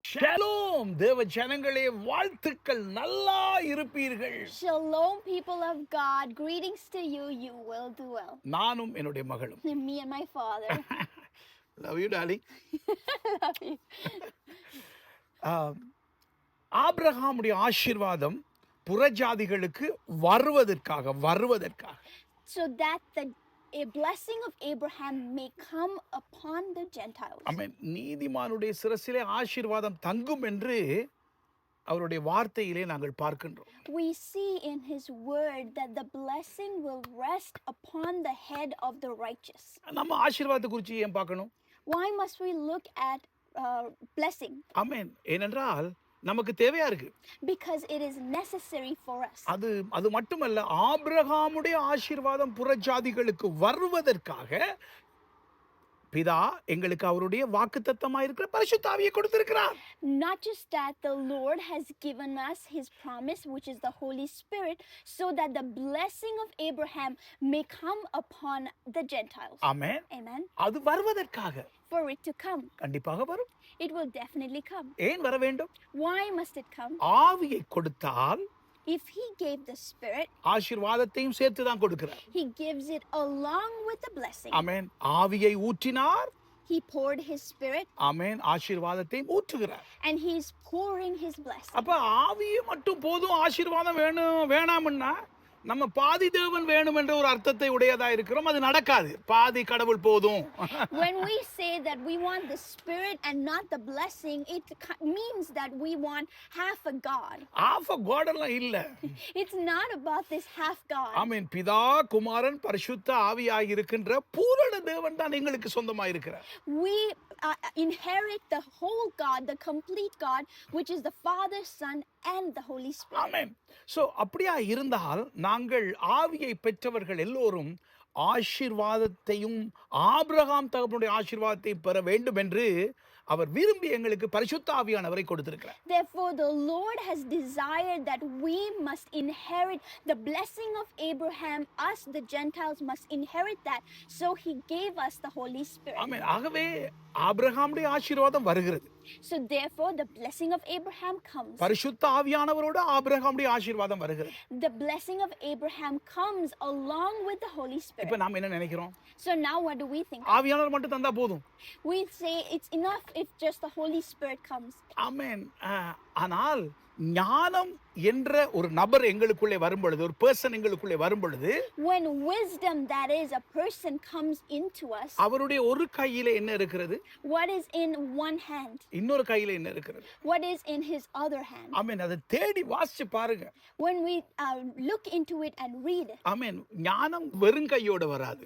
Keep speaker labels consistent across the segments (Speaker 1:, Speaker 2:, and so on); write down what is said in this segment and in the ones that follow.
Speaker 1: Shalom தேவ ஜனங்களே, வாழ்த்துக்கள், நல்லா இருப்பீர்கள்.
Speaker 2: Shalom, people of God. Greetings to you. You will do well.
Speaker 1: நானும் என்னுடைய மகளும்.
Speaker 2: And me and my father.
Speaker 1: Love you darling.
Speaker 2: Love you.
Speaker 1: ஆபிரகாமுடைய ஆசீர்வாதம் புறஜாதிகளுக்கு வருவதற்காக
Speaker 2: So that a blessing of Abraham may come upon the Gentiles.
Speaker 1: ஆமென். நீதிமானுடைய சிரசிலே ஆசீர்வாதம் தங்கும் என்று அவருடைய வார்த்தையிலே நாங்கள் பார்க்கின்றோம்.
Speaker 2: We see in his word that the blessing will rest upon the head of the righteous.
Speaker 1: நம்ம ஆசீர்வாதத்தை குறித்து ஏன் பார்க்கணும்?
Speaker 2: Why must we look at blessing?
Speaker 1: ஆமென். ஏனென்றால் நமக்கு தேவையா இருக்கு.
Speaker 2: Because it is necessary for us.
Speaker 1: அது மட்டுமல்ல, ஆபிரகாமுடைய ஆசீர்வாதம் புறஜாதிகளுக்கு வருவதற்காக பிதா எங்களுக்கு அவருடைய வாக்குத்தத்தமாய் இருக்கிற பரிசுத்த ஆவியை கொடுத்திருக்கிறார்.
Speaker 2: Not just that, the Lord has given us his promise, which is the Holy Spirit, so that the blessing of Abraham may come upon the Gentiles.
Speaker 1: Amen.
Speaker 2: Amen.
Speaker 1: அது வருவதற்காக
Speaker 2: For it to come.
Speaker 1: கண்டிப்பாக வரும்.
Speaker 2: It will definitely come.
Speaker 1: ஏன் வர வேண்டும்?
Speaker 2: Why must it come?
Speaker 1: ஆவியை கொடுத்தால்
Speaker 2: If he gave the Spirit,
Speaker 1: ஆசீர்வாதத்தையும் சேர்த்து தான் கொடுக்கிறார்.
Speaker 2: he gives it along with the blessing.
Speaker 1: ஆமென். ஆவியை ஊற்றினார்.
Speaker 2: He poured his Spirit.
Speaker 1: ஆமென். ஆசீர்வாதத்தையும் ஊற்றுகிறார்.
Speaker 2: And he's pouring his blessing.
Speaker 1: அப்ப ஆவியை மட்டும் போதும், ஆசீர்வாதம் வேணாம்னா நம்ம பாதி தேவன் வேணும் என்ற ஒரு அர்த்தத்தை உடையதா இருக்கிறோம். அது நடக்காது. பாதி கடவுள் போதும்.
Speaker 2: When we say that we want the Spirit and not the blessing, it means that we want half a God.
Speaker 1: half a God எல்லாம் இல்ல.
Speaker 2: It's not about this half God.
Speaker 1: ஆமென். பிதா, குமாரன், பரிசுத்த ஆவியாய் இருக்கின்ற பூரண தேவன் தான் எங்களுக்கு சொந்தமாய் இருக்கிறார்.
Speaker 2: We inherit the whole God, the complete God, which is the Father, Son, and the Holy Spirit.
Speaker 1: Amen. So அப்படியா இருந்தால் நாங்கள் ஆவியை பெற்றவர்கள் எல்லோரும் ஆசீர்வாதத்தையும் ஆபிரகாம் தகப்பனுடைய ஆசீர்வாதத்தையும் பெற வேண்டும் என்று அவர் விரும்பி எங்களுக்கு பரிசுத்த ஆவியானவரை கொடுத்திருக்கிறார்.
Speaker 2: Therefore the Lord has desired that we must inherit the blessing of Abraham. Us, the Gentiles, must inherit that. So he gave us the Holy Spirit.
Speaker 1: ஆமென். ஆகவே ஆபிரகாமுடைய ஆசீர்வாதம் வருகிறது.
Speaker 2: So therefore the blessing of Abraham comes.
Speaker 1: பரிசுத்த ஆவியானவரோடு ஆபிரகாமுடைய ஆசீர்வாதம் வருகிறது.
Speaker 2: The blessing of Abraham comes along with the Holy Spirit.
Speaker 1: இப்ப நாம என்ன நினைக்கிறோம்?
Speaker 2: So now what do we think?
Speaker 1: ஆவியானவர் மட்டும் தந்தா போதும்.
Speaker 2: We say it's enough if just the Holy Spirit comes.
Speaker 1: ஆமென். ஆனால் ஞானம் என்ற ஒரு நபர் எங்களுக்குள்ளே வரும் பொழுது, ஒரு பர்சன் எங்களுக்குள்ளே வரும் பொழுது,
Speaker 2: When wisdom, that is a person, comes into us,
Speaker 1: அவருடைய ஒரு கையிலே என்ன இருக்கிறது?
Speaker 2: what is in one hand?
Speaker 1: இன்னொரு கையில என்ன இருக்கிறது?
Speaker 2: What is in his other hand?
Speaker 1: ஆமென். அதை தேடி வாசிச்சு பாருங்க.
Speaker 2: When we look into it and read,
Speaker 1: ஆமென். ஞானம் வெறும் கையோட வராது.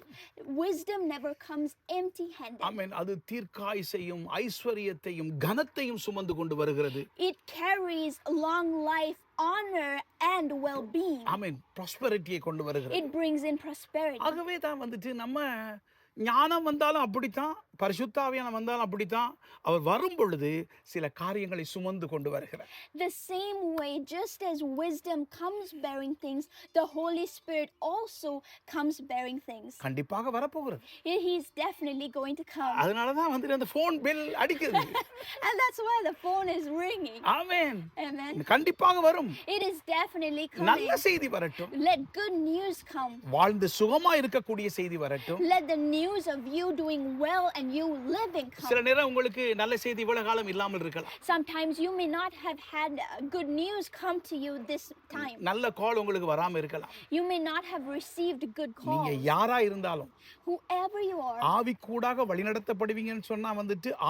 Speaker 2: wisdom never comes empty-handed.
Speaker 1: ஆமென். அது தீர்க்காயுசையும் ஐஸ்வரியத்தையும் கனத்தையும் சுமந்து கொண்டு வருகிறது.
Speaker 2: It carries long life, honor, and well-being.
Speaker 1: ஆமென். ப்ராஸ்பெரிட்டியை கொண்டு வருகிறது.
Speaker 2: It brings in prosperity.
Speaker 1: ஆகவே தான் நம்ம ஞானம் வந்தாலும் அப்படித்தான், பரிசுத்த ஆவியானவர் வந்தாலும் அப்படித்தான், அவர் வரும் பொழுது சில காரியங்களை சுமந்து கொண்டு வருகிறார்.
Speaker 2: The same way, just as wisdom comes bearing things, the Holy Spirit also comes bearing things.
Speaker 1: கண்டிப்பாக வரப்போகிறது.
Speaker 2: He's definitely going to come.
Speaker 1: அதனால தான் அந்த ஃபோன் பெல் அடிக்குது.
Speaker 2: And that's why the phone is ringing.
Speaker 1: Amen.
Speaker 2: Amen.
Speaker 1: கண்டிப்பாக வரும்.
Speaker 2: It is definitely coming.
Speaker 1: நல்ல செய்தி வரட்டும்.
Speaker 2: Let good news come.
Speaker 1: வாழ்ந்து சுகமா இருக்கக்கூடிய செய்தி வரட்டும்.
Speaker 2: Let the news of you doing well and you living come.
Speaker 1: சில நேரம் உங்களுக்கு நல்ல செய்தி இவ்வளவு காலம் இல்லாமல் இருக்கலாம்.
Speaker 2: Sometimes you may not have had good news come to you this time.
Speaker 1: நல்ல கால் உங்களுக்கு வராம இருக்கலாம்.
Speaker 2: You may not have received good
Speaker 1: நீங்க
Speaker 2: calls.
Speaker 1: யாரா இருந்தாலும்
Speaker 2: Whoever you are,
Speaker 1: ஆவிக்கூடாக வழிநடத்தப்படுவீங்கன்னு சொன்னா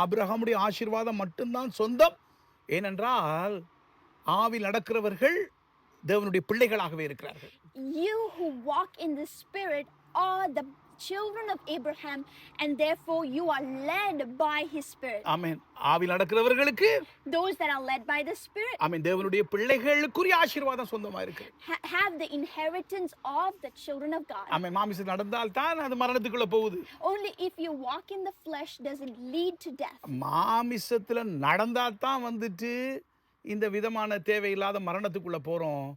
Speaker 1: ஆபிரகாமுடைய ஆசீர்வாதம் மட்டும்தான் சொந்தம். ஏனென்றால் ஆவி நடக்கிறவர்கள் தேவனுடைய பிள்ளைகளாகவே இருக்கிறார்கள்.
Speaker 2: you who walk in the Spirit are the children of Abraham, and therefore you are led by his Spirit.
Speaker 1: ஆமென். ஆவி நடக்கிறவர்களுக்கு,
Speaker 2: Those that are led by the Spirit
Speaker 1: ஆமென், தேவனுடைய பிள்ளைகளுக்குரிய ஆசீர்வாதம் சொந்தமா இருக்கு.
Speaker 2: have the inheritance of the children of God.
Speaker 1: ஆமென். மாமிசத்தில் நடந்தால் தான் அது மரணத்துக்குள்ள போகுது.
Speaker 2: Only if you walk in the flesh does it lead to death.
Speaker 1: மாமிசத்துல நடந்தா தான் இந்த விதமான தேவையில்லாத மரணத்துக்குள்ள போறோம்.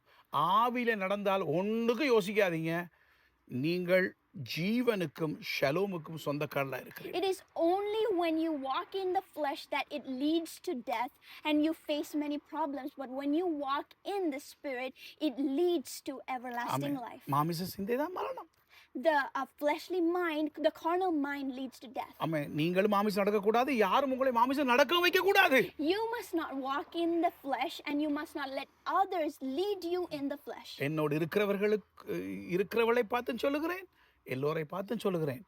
Speaker 1: ஆவியில நடந்தால் ஒண்ணுக்கு யோசிக்காதீங்க. நீங்கள் ஜீவனுக்கும் ஷலோமுக்கும் சொந்தக்காரலா இருக்கிறீர்கள்.
Speaker 2: It is only when you walk in the flesh that it leads to death and you face many problems. But when you walk in the spirit, it leads to everlasting life.
Speaker 1: மாமிச சிந்தை தான் மரணம்.
Speaker 2: The fleshly mind, the carnal mind leads to death.
Speaker 1: ஆமென். நீங்களும் மாமிசம் நடக்கக்கூடாது, யாரும் உங்களை மாமிசம் நடக்க வைக்கக்கூடாது.
Speaker 2: You must not walk in the flesh and you must not let others lead you in the flesh.
Speaker 1: என்னோடு இருக்கிறவளை பார்த்து சொல்லுகிறேன், எல்லோரை பார்த்து சொல்லுகிறேன்,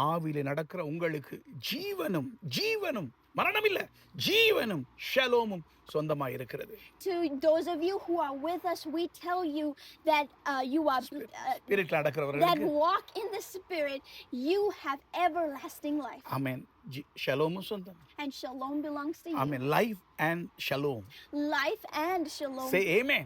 Speaker 1: ஆவியிலே நடக்கிற உங்களுக்கு ஜீவனும் மரணம் இல்ல, ஜீவனும் ஷலோமும் சொந்தமாய் இருக்கிறது.
Speaker 2: To those of you who are with us, we tell you that you are
Speaker 1: ஸ்பிரிட்ல
Speaker 2: that
Speaker 1: நடக்கிறவர்களுக்கு
Speaker 2: walk in the spirit, you have everlasting life.
Speaker 1: ஆமென். ஷலோமும் சொந்தம்.
Speaker 2: And shalom belongs to you.
Speaker 1: Amen. Life and shalom.
Speaker 2: Life and shalom.
Speaker 1: சே ஆமென்.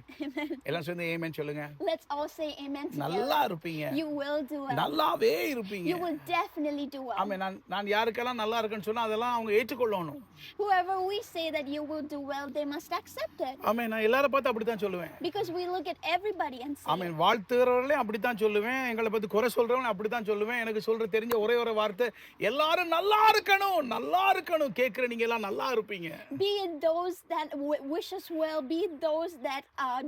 Speaker 1: எல்லாம் சேர்ந்து ஆமென் சொல்லுங்க.
Speaker 2: Let's all say amen
Speaker 1: நல்லா
Speaker 2: together.
Speaker 1: இருப்பீங்க.
Speaker 2: You will do well.
Speaker 1: நல்லாவே இருப்பீங்க.
Speaker 2: You will definitely do well.
Speaker 1: ஆமென். நான் யாருக்கெல்லாம் நல்லா இருக்குன்னு சொன்னா அதெல்லாம் அவங்க ஏற்றுக்கொள்ளணும்.
Speaker 2: Whoever we say that you will do well, they must accept it.
Speaker 1: ஆமென். நான் எல்லாரை பார்த்து அப்படித்தான் சொல்லுவேன்.
Speaker 2: Because we look at everybody and say,
Speaker 1: ஆமென். வாழ்த்துகிறவர்களே அப்படித்தான் சொல்லுவேன், எங்களை பத்தி குறை சொல்றவங்க அப்படித்தான் சொல்லுவேன். எனக்கு சொல்ற தெரிஞ்ச ஒரே ஒரு வார்த்தை, எல்லாரும் நல்லா இருக்கணும் கேக்குற நீங்க எல்லாம் நல்லா இருப்பீங்க.
Speaker 2: be it those that wish us well, be it those that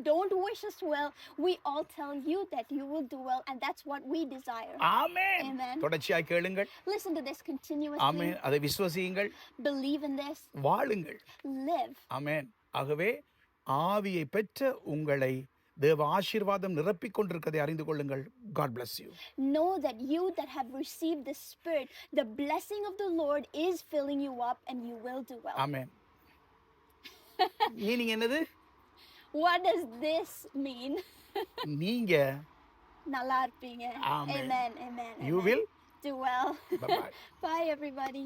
Speaker 2: don't wish us well, we all tell you that you will do well, and that's what we desire.
Speaker 1: Amen.
Speaker 2: Amen.
Speaker 1: தொடர்ச்சியாய் கேளுங்கள்.
Speaker 2: Listen to this continuously.
Speaker 1: ஆமென். அதை விசுவாசியுங்கள்,
Speaker 2: Believe in this.
Speaker 1: வாழுங்கள்.
Speaker 2: Live.
Speaker 1: ஆமென். ஆகவே ஆவியை பெற்ற உங்களை தேவ ஆசீர்வாதம் நிரப்பிக் கொண்டிருக்கிறதை அறிந்து கொள்ளுங்கள். God bless you.
Speaker 2: Know that you that have received the Spirit, the blessing of the Lord is filling you up, and you will do well.
Speaker 1: Amen. Meaning என்னது?
Speaker 2: What does this mean?
Speaker 1: நீங்க
Speaker 2: நல்லா இருப்பீங்க.
Speaker 1: Amen.
Speaker 2: Amen. Amen.
Speaker 1: You
Speaker 2: Amen.
Speaker 1: will
Speaker 2: do well.
Speaker 1: Bye-bye.
Speaker 2: Bye everybody.